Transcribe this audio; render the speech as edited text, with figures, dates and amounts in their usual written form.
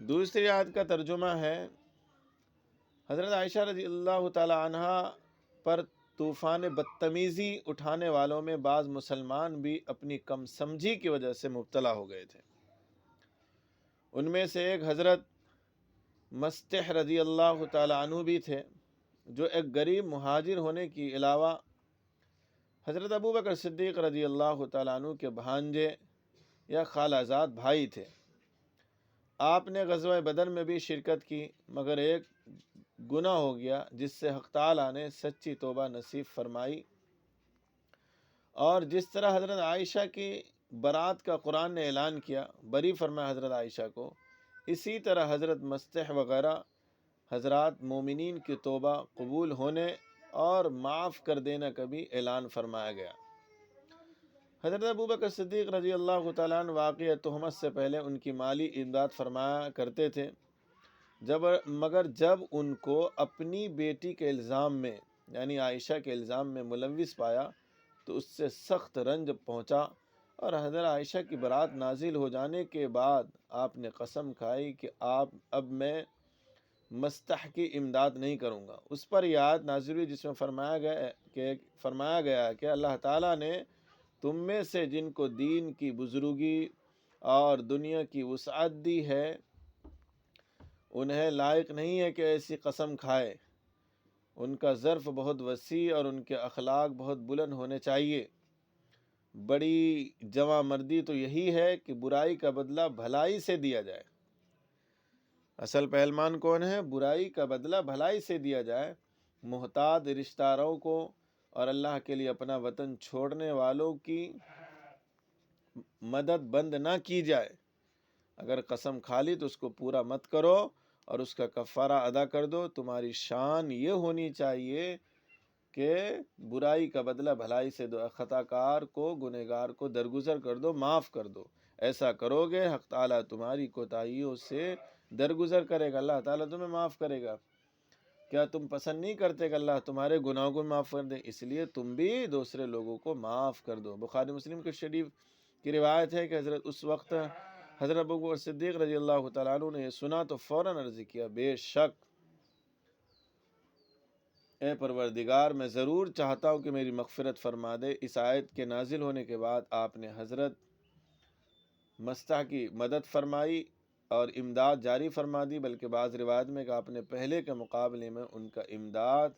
دوسری آیت کا ترجمہ ہے، حضرت عائشہ رضی اللہ تعالی عنہ پر طوفان بدتمیزی اٹھانے والوں میں بعض مسلمان بھی اپنی کم سمجھی کی وجہ سے مبتلا ہو گئے تھے۔ ان میں سے ایک حضرت مستح رضی اللہ تعالی عنہ بھی تھے، جو ایک غریب مہاجر ہونے کے علاوہ حضرت ابو بکر صدیق رضی اللہ تعالی عنہ کے بھانجے یا خالہ زاد بھائی تھے۔ آپ نے غزوہ بدر میں بھی شرکت کی، مگر ایک گناہ ہو گیا جس سے حق تعالیٰ نے سچی توبہ نصیب فرمائی، اور جس طرح حضرت عائشہ کی برات کا قرآن نے اعلان کیا، بری فرمایا حضرت عائشہ کو، اسی طرح حضرت مستح وغیرہ حضرات مومنین کی توبہ قبول ہونے اور معاف کر دینے کا بھی اعلان فرمایا گیا۔ حضرت ابو بکر صدیق رضی اللہ تعالیٰ عنہ واقعہ تہمت سے پہلے ان کی مالی امداد فرمایا کرتے تھے، مگر جب ان کو اپنی بیٹی کے الزام میں یعنی عائشہ کے الزام میں ملوث پایا تو اس سے سخت رنج پہنچا، اور حضرت عائشہ کی برات نازل ہو جانے کے بعد آپ نے قسم کھائی کہ اب میں مستح کی امداد نہیں کروں گا۔ اس پر یہ آیت نازل ہوئی جس میں فرمایا گیا کہ اللہ تعالیٰ نے تم میں سے جن کو دین کی بزرگی اور دنیا کی وسعت دی ہے، انہیں لائق نہیں ہے کہ ایسی قسم کھائے۔ ان کا ظرف بہت وسیع اور ان کے اخلاق بہت بلند ہونے چاہیے۔ بڑی جواں مردی تو یہی ہے کہ برائی کا بدلہ بھلائی سے دیا جائے۔ اصل پہلوان کون ہے؟ برائی کا بدلہ بھلائی سے دیا جائے۔ محتاج رشتہ داروں کو اور اللہ کے لیے اپنا وطن چھوڑنے والوں کی مدد بند نہ کی جائے۔ اگر قسم کھا لی تو اس کو پورا مت کرو اور اس کا کفارہ ادا کر دو۔ تمہاری شان یہ ہونی چاہیے کہ برائی کا بدلہ بھلائی سے دو، خطا کار کو، گنہگار کو درگزر کر دو، معاف کر دو۔ ایسا کرو گے حق تعالیٰ تمہاری کوتاہیوں سے درگزر کرے گا، اللہ تعالیٰ تمہیں معاف کرے گا۔ کیا تم پسند نہیں کرتے کہ اللہ تمہارے گناہوں کو معاف کر دے؟ اس لیے تم بھی دوسرے لوگوں کو معاف کر دو۔ بخاری مسلم کے شریف کی روایت ہے کہ اس وقت حضرت ابو بکر صدیق رضی اللہ تعالیٰ عنہ نے یہ سنا تو فوراً عرض کیا، بے شک اے پروردگار، میں ضرور چاہتا ہوں کہ میری مغفرت فرما دے۔ اس آیت کے نازل ہونے کے بعد آپ نے حضرت مستح کی مدد فرمائی اور امداد جاری فرما دی، بلکہ بعض روایت میں کہ آپ نے پہلے کے مقابلے میں ان کا امداد